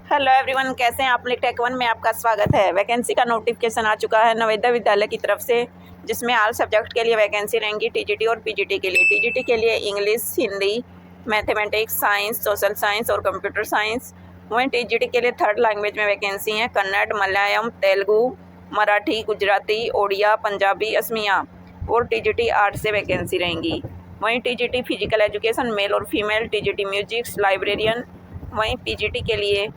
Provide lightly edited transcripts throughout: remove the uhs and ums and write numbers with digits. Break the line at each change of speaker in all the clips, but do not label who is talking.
Hello everyone, कैसे हैं आप लोग। टेक वन में आपका स्वागत है। वैकेंसी का नोटिफिकेशन आ चुका है नवोदय विद्यालय की तरफ से, जिसमें ऑल सब्जेक्ट के लिए वैकेंसी रहेंगी। टीजीटी और पीजीटी के लिए। टीजीटी के लिए English, Hindi, mathematics, science, social science और कंप्यूटर साइंस। वहीं टीजीटी के लिए 3rd लैंग्वेज में वैकेंसी हैं। कन्नड़, मलयालम, तेलुगु, मराठी, गुजराती, ओडिया, पंजाबी, असमिया। और टीजीटी आर्ट से वैकेंसी रहेंगी। वहीं टीजीटी फिजिकल एजुकेशन मेल और फीमेल। TGT musics, librarian. वहीं पीजीटी के लिए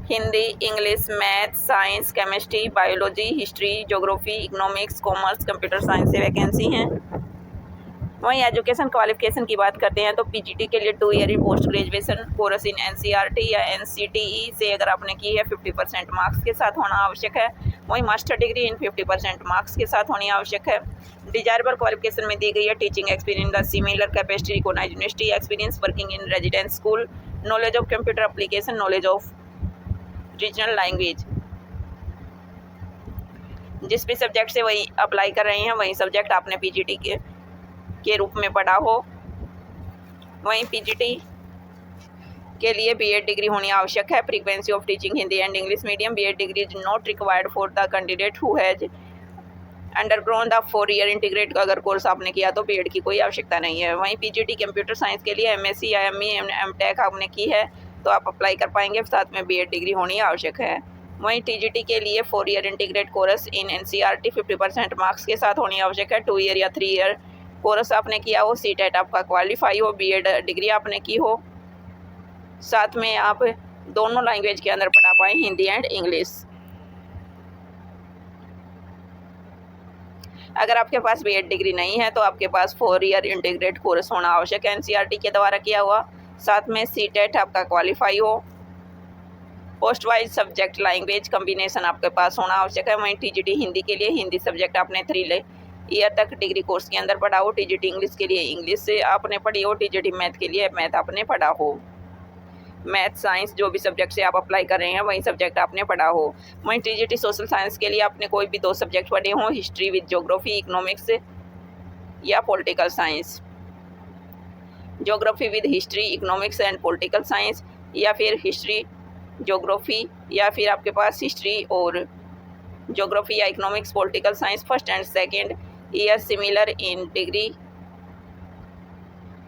Hindi, English, math, science, chemistry, biology, history, geography, economics, commerce, computer science से वैकेंसी हैं। वहीं एजुकेशन क्वालिफिकेशन की बात करते हैं तो पीजीटी के लिए 2 year post graduation course in NCERT या एनसीटीई से अगर आपने की है 50% मार्क्स के साथ होना आवश्यक है। वहीं मास्टर डिग्री इन 50% मार्क्स के साथ होनी आवश्यक है। डिजायरेबल क्वालिफिकेशन में दी गई है teaching experience the similar capacity recognised university, experience working in residence school, knowledge of computer application, knowledge of regional language. जिस भी सब्जेक्ट से वही अप्लाई कर रहे हैं वही सब्जेक्ट आपने पीजीटी के रूप में पढ़ा हो। वहीं पीजीटी के लिए बीएड डिग्री होनी आवश्यक है। Frequency of teaching Hindi and English medium. BEd degree is not required for the candidate who has undergone the 4 year integrate का अगर कोर्स आपने किया तो बीएड की कोई आवश्यकता नहीं है। वहीं पीजीटी कंप्यूटर साइंस के लिए एमएससी या एमई एमटेक आपने की है तो आप अप्लाई कर पाएंगे। साथ में बीएड डिग्री होनी आवश्यक है। वहीं टीजीटी के लिए 4 year integrate course in NCERT 50% marks के साथ होनी आवश्यक है। 2 ईयर या 3 ईयर कोर्स आपने किया हो, सीटेट आपका क्वालिफाई हो, बीएड डिग्री आपने की हो, साथ में आप दोनों लैंग्वेज के अंदर पढ़ा पाएँ, हिंदी एंड इंग्लिश। अगर आपके पास बीएड डिग्री नहीं है तो आपके पास 4 ईयर इंटीग्रेट कोर्स होना आवश्यक है एनसीईआरटी के द्वारा किया हुआ, साथ में सीटेट आपका क्वालिफाई हो, post wise subject language combination आपके पास होना आवश्यक है। वहीं टीजीटी हिंदी के लिए हिंदी सब्जेक्ट आपने 3 ईयर तक डिग्री कोर्स के अंदर पढ़ा हो। टीजीटी इंग्लिश के लिए इंग्लिश से आपने पढ़ी हो। टीजीटी मैथ के लिए मैथ आपने पढ़ा हो। मैथ, साइंस जो भी सब्जेक्ट से आप अप्लाई कर रहे हैं वही सब्जेक्ट आपने पढ़ा हो। वहीं टीजीटी सोशल साइंस के लिए आपने कोई भी 2 सब्जेक्ट पढ़े हों, हिस्ट्री विद ज्योग्राफी, इकोनॉमिक्स या political science. Geography with history, economics and political science, या फिर हिस्ट्री, ज्योग्राफी, या फिर आपके पास हिस्ट्री और ज्योग्राफी या economics, political science 1st and 2nd year similar in degree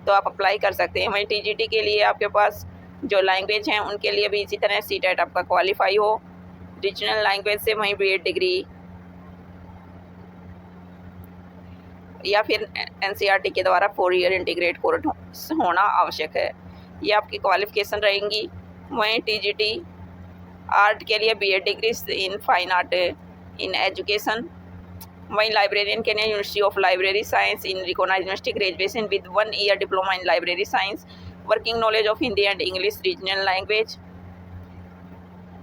तो आप अप्लाई कर सकते हैं। वहीं टीजीटी के लिए आपके पास जो लैंग्वेज हैं उनके लिए भी इसी तरह सीटेट आपका क्वालिफाई हो रीजनल लैंग्वेज से, वहीं बीएड डिग्री या फिर एनसीईआरटी के द्वारा 4 ईयर इंटीग्रेट कोर्स होना आवश्यक है। ये आपकी क्वालिफिकेशन रहेंगी। वहीं टीजीटी आर्ट के लिए BEd degree in fine art in education. वहीं लाइब्रेरियन के लिए university of library science in recognised university, graduation with 1 year diploma in library science, working knowledge of Hindi and English regional language.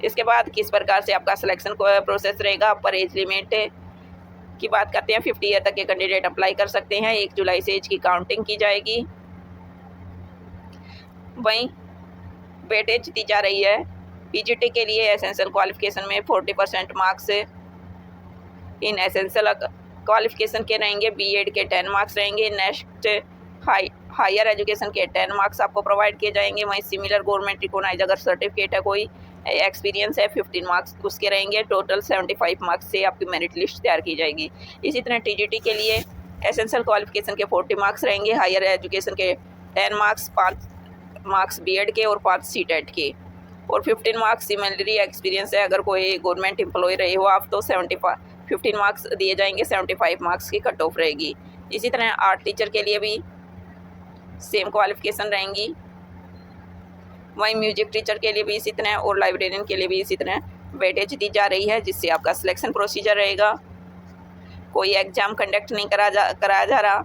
इसके बाद किस प्रकार से आपका सिलेक्शन प्रोसेस रहेगा। पर एज लिमिट की बात करते हैं, 50 ईयर तक के कैंडिडेट अप्लाई कर सकते हैं। 1 जुलाई से एज की काउंटिंग की जाएगी। वहीं वेटेज दी जा रही है पीजीटी के लिए एसेंशियल क्वालिफिकेशन में 40% मार्क्स इन एसेंशियल क्वालिफिकेशन के रहेंगे। बीएड के 10 मार्क्स रहेंगे। नेक्स्ट हायर एजुकेशन के 10 मार्क्स आपको प्रोवाइड किए जाएंगे। वहीं सिमिलर गवर्नमेंट रिकॉग्नाइज अगर सर्टिफिकेट है, कोई एक्सपीरियंस है, 15 मार्क्स उसके रहेंगे। टोटल 75 मार्क्स से आपकी मेरिट लिस्ट तैयार की जाएगी। इसी तरह टीजीटी के लिए एसेंशियल क्वालिफिकेशन के 40 मार्क्स रहेंगे। हायर एजुकेशन के 10 मार्क्स, 5 मार्क्स बीएड के और 5 सीटेट के, और 15 मार्क्स सिमिलरी एक्सपीरियंस है अगर कोई गवर्नमेंट एम्प्लॉय रहे हो आप तो 15 मार्क्स दिए जाएंगे। 75 मार्क्स की कट ऑफ रहेगी। इसी तरह आर्ट टीचर के लिए भी सेम क्वालिफिकेशन रहेंगी। वहीं म्यूजिक टीचर के लिए भी इसी तरह और लाइब्रेरियन के लिए भी इसी तरह वेटेज दी जा रही है, जिससे आपका सिलेक्शन प्रोसीजर रहेगा। कोई एग्ज़ाम कंडक्ट नहीं कराया जा रहा।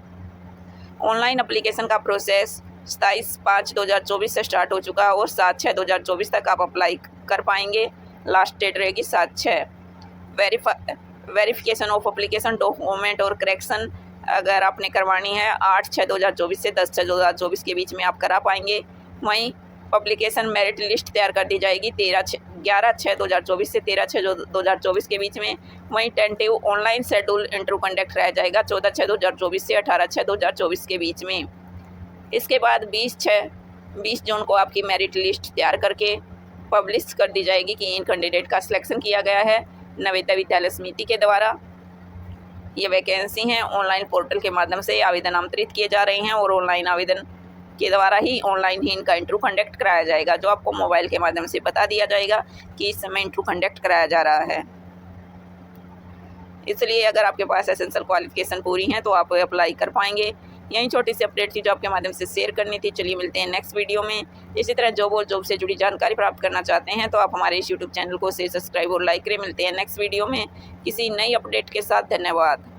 ऑनलाइन एप्लीकेशन का प्रोसेस 27/5/2024 से स्टार्ट हो चुका है और 7/6/2024 तक आप अप्लाई कर पाएंगे। लास्ट डेट रहेगी 7/6। वेरिफिकेशन ऑफ एप्लीकेशन डॉक्यूमेंट और करेक्शन अगर आपने करवानी है 8/6/2024 से 10/6/2024 के बीच में आप करा पाएंगे। वहीं पब्लिकेशन मेरिट लिस्ट तैयार कर दी जाएगी 11/6/2024 से 13/6/2024 के बीच में। वहीं tentative online schedule interview conduct कराया जाएगा 14/6/2024 से 18/6/2024 के बीच में। इसके बाद 20/6 20 जून को आपकी मेरिट लिस्ट तैयार करके पब्लिश कर दी जाएगी कि इन कैंडिडेट का सिलेक्शन किया गया है नवोदय विद्यालय समिति के द्वारा। ये वैकेंसी हैं ऑनलाइन पोर्टल के माध्यम से आवेदन आमंत्रित किए जा रहे हैं और ऑनलाइन आवेदन के द्वारा ही ऑनलाइन ही इनका इंटरव्यू कंडक्ट कराया जाएगा, जो आपको मोबाइल के माध्यम से बता दिया जाएगा कि इस समय इंटरव्यू कंडक्ट कराया जा रहा है। इसलिए अगर आपके पास एसेंशियल क्वालिफिकेशन पूरी हैं तो आप अप्लाई कर पाएंगे। यही छोटी सी अपडेट थी जो आपके माध्यम से शेयर करनी थी। चलिए मिलते हैं नेक्स्ट वीडियो में। इसी तरह जॉब और जॉब से जुड़ी जानकारी प्राप्त करना चाहते हैं तो आप हमारे इस यूट्यूब चैनल को सब्सक्राइब और लाइक करें। मिलते हैं नेक्स्ट वीडियो में किसी नई अपडेट के साथ। धन्यवाद।